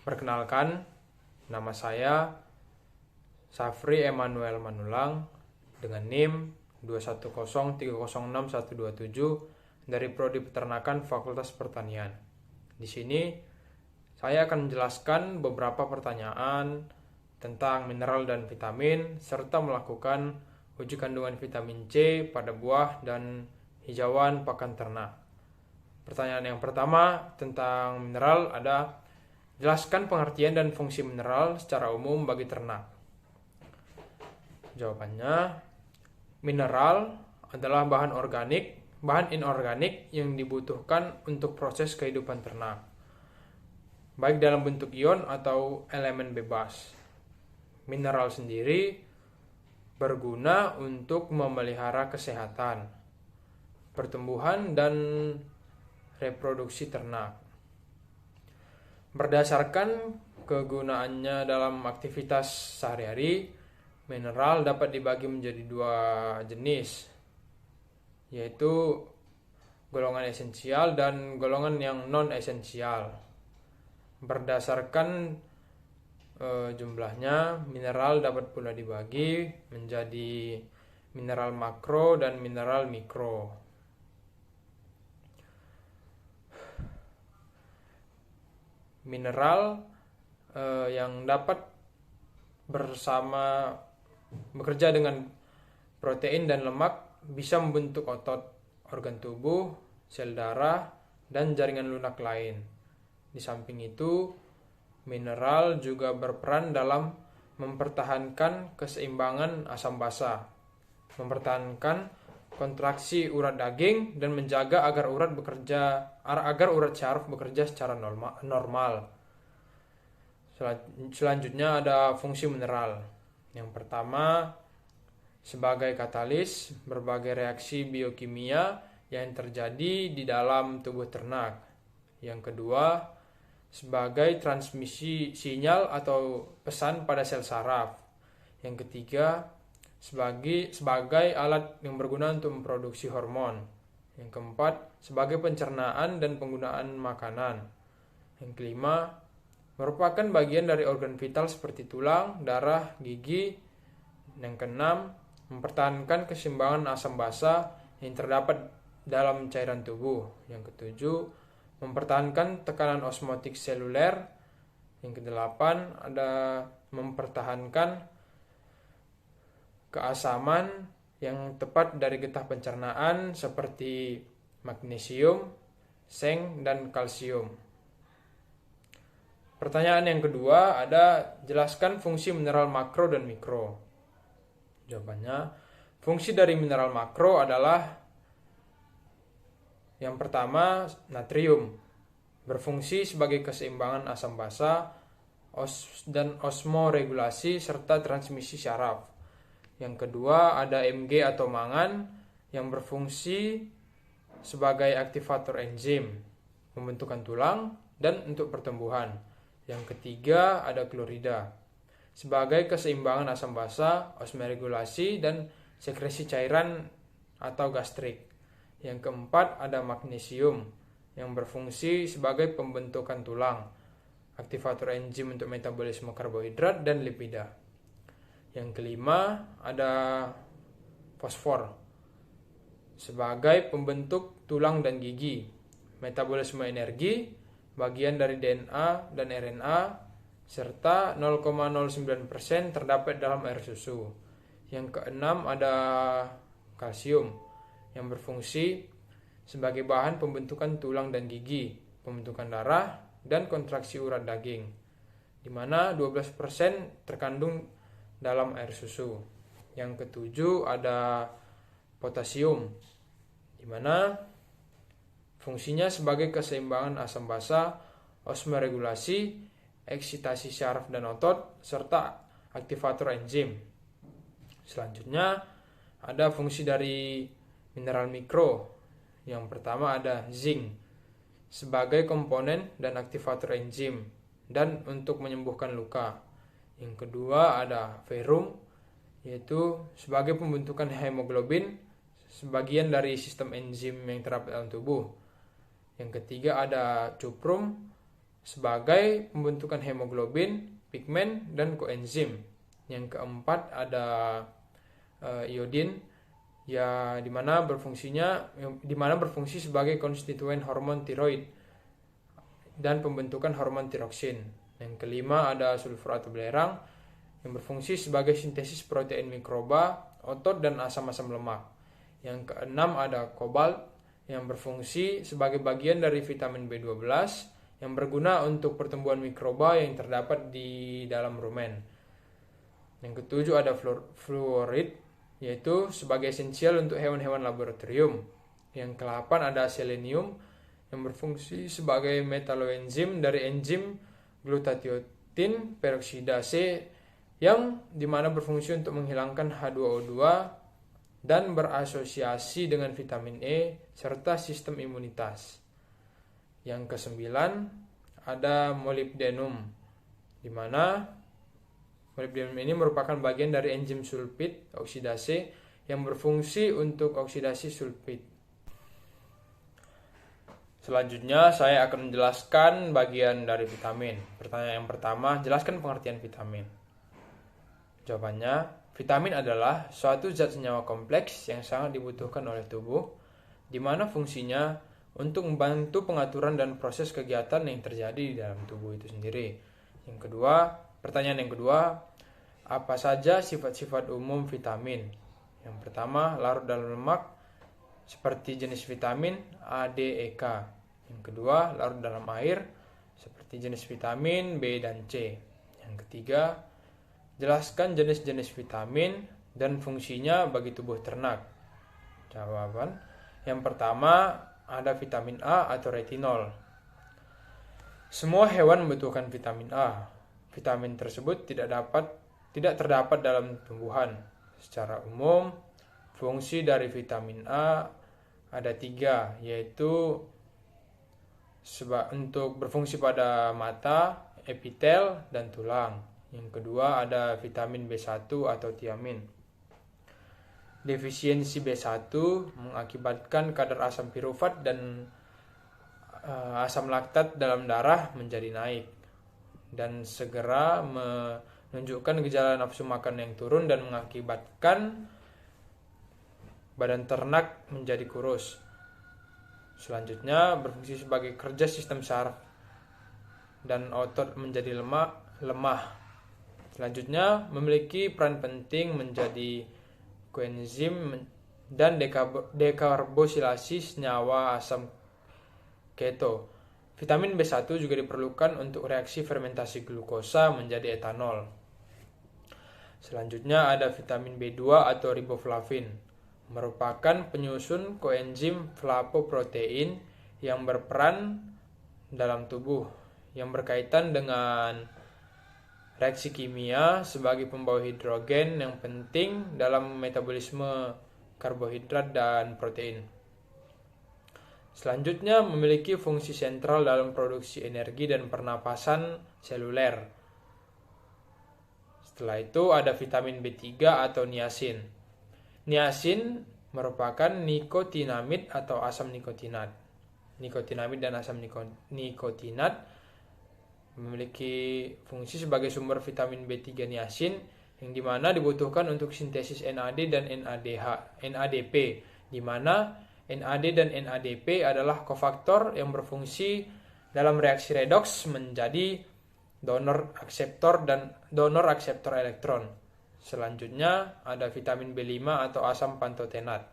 Perkenalkan, nama saya Safri Emanuel Manulang dengan NIM 210306127 dari Prodi Peternakan Fakultas Pertanian. Di sini saya akan menjelaskan beberapa pertanyaan tentang mineral dan vitamin serta melakukan uji kandungan vitamin C pada buah dan hijauan pakan ternak. Pertanyaan yang pertama tentang mineral ada: jelaskan pengertian dan fungsi mineral secara umum bagi ternak. Jawabannya, mineral adalah bahan inorganik yang dibutuhkan untuk proses kehidupan ternak, baik dalam bentuk ion atau elemen bebas. Mineral sendiri berguna untuk memelihara kesehatan, pertumbuhan, dan reproduksi ternak. Berdasarkan kegunaannya dalam aktivitas sehari-hari, mineral dapat dibagi menjadi dua jenis, yaitu golongan esensial dan golongan yang non-esensial. Berdasarkan jumlahnya, mineral dapat pula dibagi menjadi mineral makro dan mineral mikro. Mineral yang dapat bekerja dengan protein dan lemak bisa membentuk otot, organ tubuh, sel darah, dan jaringan lunak lain. Di samping itu, mineral juga berperan dalam mempertahankan keseimbangan asam basa, mempertahankan kontraksi urat daging, dan menjaga agar urat syaraf bekerja secara normal. Selanjutnya ada fungsi mineral. Yang pertama, sebagai katalis berbagai reaksi biokimia yang terjadi di dalam tubuh ternak. Yang kedua, sebagai transmisi sinyal atau pesan pada sel saraf. Yang ketiga, sebagai alat yang berguna untuk memproduksi hormon. Yang keempat, sebagai pencernaan dan penggunaan makanan. Yang kelima, merupakan bagian dari organ vital seperti tulang, darah, gigi. Yang keenam, mempertahankan keseimbangan asam basa yang terdapat dalam cairan tubuh. Yang ketujuh, mempertahankan tekanan osmotik seluler. Yang kedelapan, ada mempertahankan keasaman yang tepat dari getah pencernaan seperti magnesium, seng, dan kalsium. Pertanyaan yang kedua ada: jelaskan fungsi mineral makro dan mikro. Jawabannya, fungsi dari mineral makro adalah yang pertama, natrium, berfungsi sebagai keseimbangan asam basa dan osmoregulasi serta transmisi syaraf. Yang kedua ada Mg atau mangan yang berfungsi sebagai aktivator enzim, pembentukan tulang, dan untuk pertumbuhan. Yang ketiga ada klorida sebagai keseimbangan asam basa, osmoregulasi, dan sekresi cairan atau gastrik. Yang keempat ada magnesium yang berfungsi sebagai pembentukan tulang, aktivator enzim untuk metabolisme karbohidrat dan lipida. Yang kelima ada fosfor sebagai pembentuk tulang dan gigi, metabolisme energi, bagian dari DNA dan RNA, serta 0,09% terdapat dalam air susu. Yang keenam ada kalsium yang berfungsi sebagai bahan pembentukan tulang dan gigi, pembentukan darah, dan kontraksi urat daging, di mana 12% terkandung dalam air susu. Yang ketujuh ada potasium, di mana fungsinya sebagai keseimbangan asam basa, osmoregulasi, eksitasi syaraf dan otot, serta aktivator enzim. Selanjutnya ada fungsi dari mineral mikro. Yang pertama ada zinc sebagai komponen dan aktivator enzim dan untuk menyembuhkan luka. Yang kedua ada ferrum, yaitu sebagai pembentukan hemoglobin, sebagian dari sistem enzim yang terdapat dalam tubuh. Yang ketiga ada cuprum sebagai pembentukan hemoglobin, pigmen, dan koenzim. Yang keempat ada iodin, ya di mana berfungsi sebagai konstituen hormon tiroid dan pembentukan hormon tiroksin. Yang kelima ada sulfur atau belerang yang berfungsi sebagai sintesis protein mikroba, otot, dan asam-asam lemak. Yang keenam ada kobalt yang berfungsi sebagai bagian dari vitamin B12 yang berguna untuk pertumbuhan mikroba yang terdapat di dalam rumen. Yang ketujuh ada fluorid, yaitu sebagai esensial untuk hewan-hewan laboratorium. Yang ke-8 ada selenium yang berfungsi sebagai metaloenzim dari enzim glutathione peroksidase yang dimana berfungsi untuk menghilangkan H2O2 dan berasosiasi dengan vitamin E serta sistem imunitas. Yang ke-9 ada molybdenum, di mana molybdenum ini merupakan bagian dari enzim sulfit oksidase yang berfungsi untuk oksidasi sulfit. Selanjutnya saya akan menjelaskan bagian dari vitamin. Pertanyaan yang pertama, jelaskan pengertian vitamin. Jawabannya, vitamin adalah suatu zat senyawa kompleks yang sangat dibutuhkan oleh tubuh, di mana fungsinya untuk membantu pengaturan dan proses kegiatan yang terjadi di dalam tubuh itu sendiri. Pertanyaan yang kedua, apa saja sifat-sifat umum vitamin? Yang pertama, larut dalam lemak, seperti jenis vitamin A, D, E, K. Yang kedua, larut dalam air, seperti jenis vitamin B dan C. Yang ketiga, jelaskan jenis-jenis vitamin dan fungsinya bagi tubuh ternak. Jawaban, yang pertama ada vitamin A atau retinol. Semua hewan membutuhkan vitamin A. Vitamin tersebut tidak terdapat dalam tumbuhan. Secara umum, fungsi dari vitamin A ada 3, yaitu untuk berfungsi pada mata, epitel, dan tulang. Yang kedua ada vitamin B1 atau tiamin. Defisiensi B1 mengakibatkan kadar asam pirufat dan asam laktat dalam darah menjadi naik dan segera menunjukkan gejala nafsu makan yang turun dan mengakibatkan badan ternak menjadi kurus. Selanjutnya berfungsi sebagai kerja sistem saraf dan otot menjadi lemah. Selanjutnya memiliki peran penting menjadi koenzim dan dekarbosilasi senyawa asam keto. Vitamin B1 juga diperlukan untuk reaksi fermentasi glukosa menjadi etanol. Selanjutnya ada vitamin B2 atau riboflavin, merupakan penyusun koenzim flapoprotein yang berperan dalam tubuh, yang berkaitan dengan reaksi kimia sebagai pembawa hidrogen yang penting dalam metabolisme karbohidrat dan protein. Selanjutnya memiliki fungsi sentral dalam produksi energi dan pernapasan seluler. Setelah itu ada vitamin B3 atau niacin. Niacin merupakan nikotinamid atau asam nikotinat. Nikotinamid dan asam nikotinat memiliki fungsi sebagai sumber vitamin B3 niacin yang dimana dibutuhkan untuk sintesis NAD dan NADP, di mana NAD dan NADP adalah kofaktor yang berfungsi dalam reaksi redoks menjadi donor akseptor elektron. Selanjutnya ada vitamin B5 atau asam pantotenat.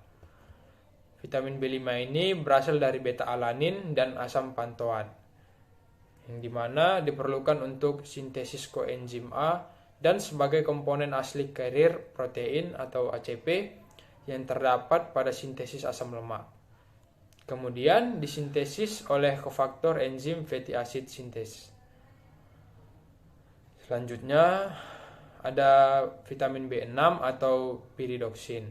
Vitamin B5 ini berasal dari beta-alanin dan asam pantoat, yang dimana diperlukan untuk sintesis koenzim A dan sebagai komponen asli carrier protein atau ACP yang terdapat pada sintesis asam lemak. Kemudian disintesis oleh kofaktor enzim fatty acid synthase. Selanjutnya ada vitamin B6 atau pyridoxine.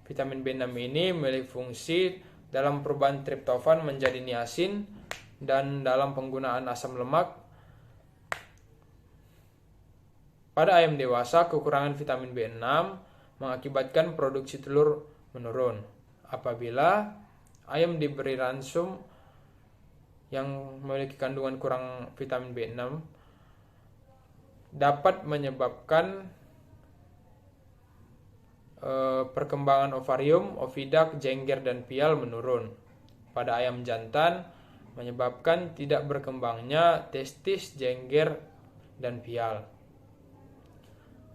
Vitamin B6 ini memiliki fungsi dalam perubahan triptofan menjadi niacin dan dalam penggunaan asam lemak. Pada ayam dewasa, kekurangan vitamin B6 mengakibatkan produksi telur menurun. Apabila ayam diberi ransum yang memiliki kandungan kurang vitamin B6 dapat menyebabkan perkembangan ovarium, ovidak, jengger, dan pial menurun. Pada ayam jantan menyebabkan tidak berkembangnya testis, jengger, dan pial.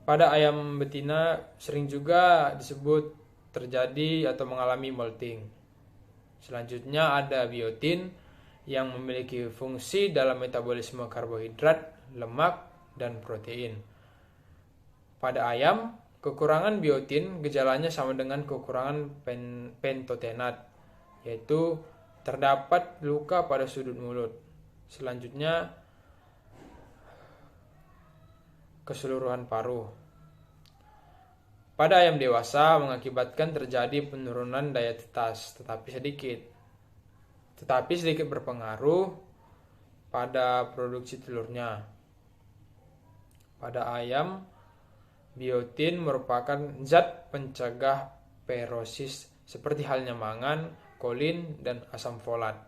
Pada ayam betina sering juga disebut terjadi atau mengalami molting. Selanjutnya ada biotin yang memiliki fungsi dalam metabolisme karbohidrat, lemak, dan protein. Pada ayam, kekurangan biotin gejalanya sama dengan kekurangan pentotenat, yaitu terdapat luka pada sudut mulut. Selanjutnya, keseluruhan paruh. Pada ayam dewasa mengakibatkan terjadi penurunan daya tetas, tetapi sedikit berpengaruh pada produksi telurnya. Pada ayam, biotin merupakan zat pencegah perosis seperti halnya mangan, kolin, dan asam folat.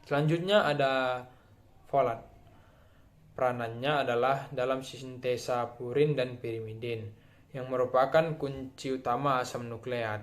Selanjutnya ada folat. Peranannya adalah dalam sintesa purin dan pirimidin yang merupakan kunci utama asam nukleat.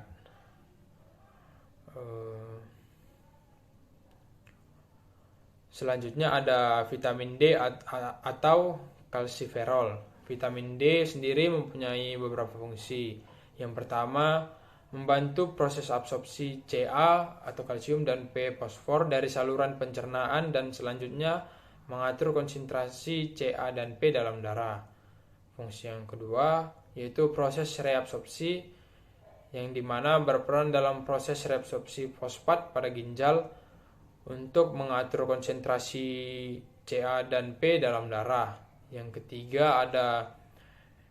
Selanjutnya ada vitamin D atau kalsiferol. Vitamin D sendiri mempunyai beberapa fungsi. Yang pertama, membantu proses absorpsi Ca atau kalsium dan P fosfor dari saluran pencernaan, dan selanjutnya mengatur konsentrasi Ca dan P dalam darah. Fungsi yang kedua yaitu proses reabsorpsi, yang dimana berperan dalam proses reabsorpsi fosfat pada ginjal untuk mengatur konsentrasi Ca dan P dalam darah. Yang ketiga ada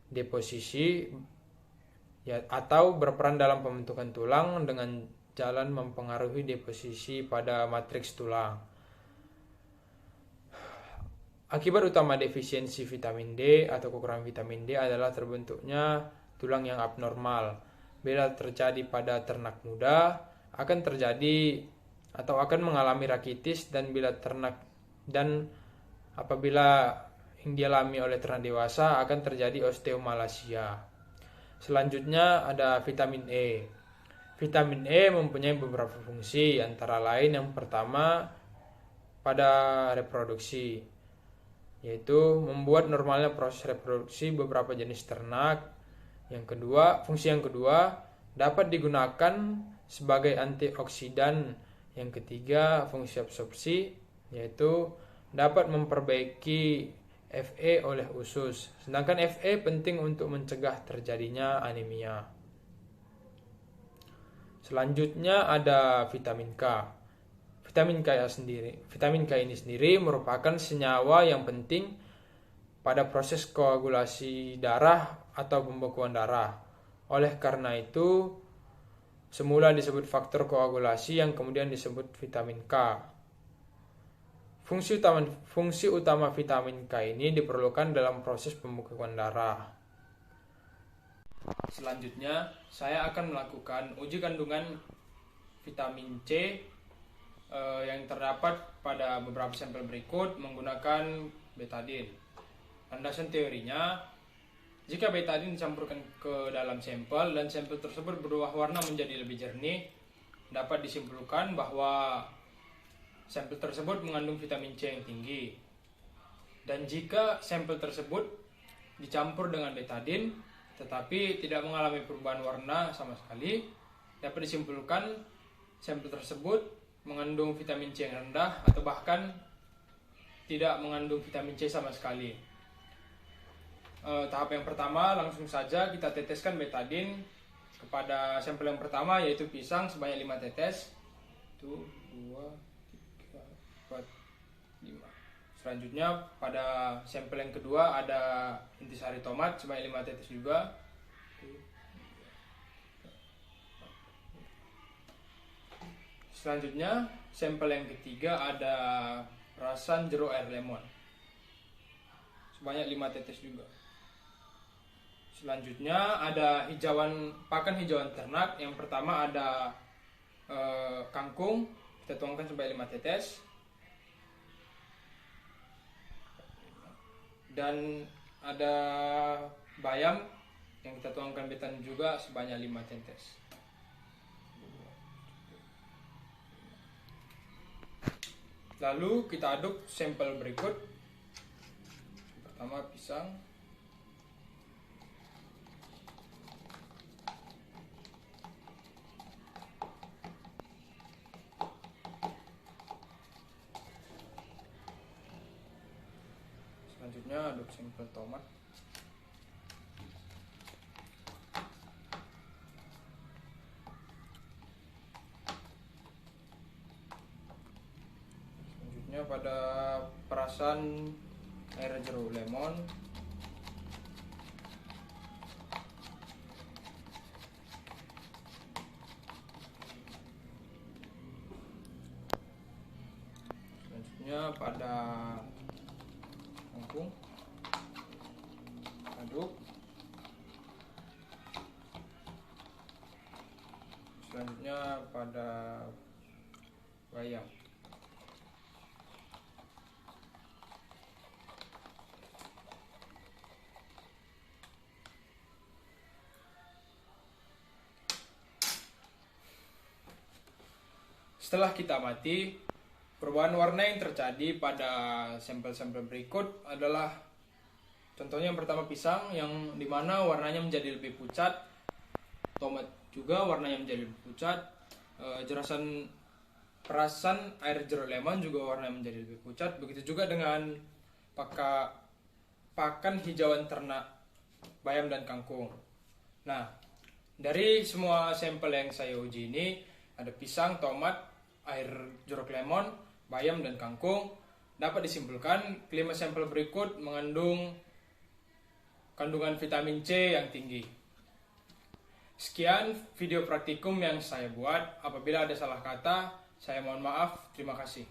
deposisi atau berperan dalam pembentukan tulang dengan jalan mempengaruhi deposisi pada matriks tulang. Akibat utama defisiensi vitamin D atau kekurangan vitamin D adalah terbentuknya tulang yang abnormal. Bila terjadi pada ternak muda, akan terjadi atau akan mengalami rakitis, dan apabila yang dialami oleh ternak dewasa akan terjadi osteomalacia. Selanjutnya ada vitamin E. Vitamin E mempunyai beberapa fungsi, antara lain yang pertama pada reproduksi, yaitu membuat normalnya proses reproduksi beberapa jenis ternak. Fungsi yang kedua dapat digunakan sebagai antioksidan. Yang ketiga, fungsi absorpsi, yaitu dapat memperbaiki Fe oleh usus. Sedangkan Fe penting untuk mencegah terjadinya anemia. Selanjutnya ada vitamin K. Vitamin K ini sendiri merupakan senyawa yang penting pada proses koagulasi darah atau pembekuan darah. Oleh karena itu, semula disebut faktor koagulasi yang kemudian disebut vitamin K. Fungsi utama vitamin K ini diperlukan dalam proses pembekuan darah. Selanjutnya, saya akan melakukan uji kandungan vitamin C yang terdapat pada beberapa sampel berikut menggunakan betadin. Landasan teorinya, jika betadin dicampurkan ke dalam sampel dan sampel tersebut berubah warna menjadi lebih jernih, dapat disimpulkan bahwa sampel tersebut mengandung vitamin C yang tinggi. Dan jika sampel tersebut dicampur dengan betadin tetapi tidak mengalami perubahan warna sama sekali, dapat disimpulkan sampel tersebut mengandung vitamin C yang rendah atau bahkan tidak mengandung vitamin C sama sekali. Tahap yang pertama, langsung saja kita teteskan betadin kepada sampel yang pertama, yaitu pisang sebanyak 5 tetes. 1, 2, 3, 4, 5. Selanjutnya pada sampel yang kedua ada intisari tomat sebanyak 5 tetes juga. Selanjutnya sampel yang ketiga ada perasan jeruk air lemon sebanyak 5 tetes juga. Selanjutnya ada pakan hijauan ternak. Yang pertama ada kangkung, kita tuangkan sebanyak 5 tetes. Dan ada bayam yang kita tuangkan betan juga sebanyak 5 tetes. Lalu kita aduk sampel berikut. Pertama pisang, selanjutnya aduk sampel tomat, selanjutnya pada perasan air jeruk lemon, selanjutnya pada kangkung, aduk, selanjutnya pada bayam. Setelah kita amati, perubahan warna yang terjadi pada sampel-sampel berikut adalah contohnya yang pertama pisang yang dimana warnanya menjadi lebih pucat, tomat juga warnanya menjadi lebih pucat, perasan air jeruk lemon juga warnanya menjadi lebih pucat. Begitu juga dengan pakan hijauan ternak bayam dan kangkung. Nah, dari semua sampel yang saya uji ini, ada pisang, tomat, air jeruk lemon, bayam, dan kangkung, dapat disimpulkan kelima sampel berikut mengandung kandungan vitamin C yang tinggi. Sekian video praktikum yang saya buat. Apabila ada salah kata, saya mohon maaf. Terima kasih.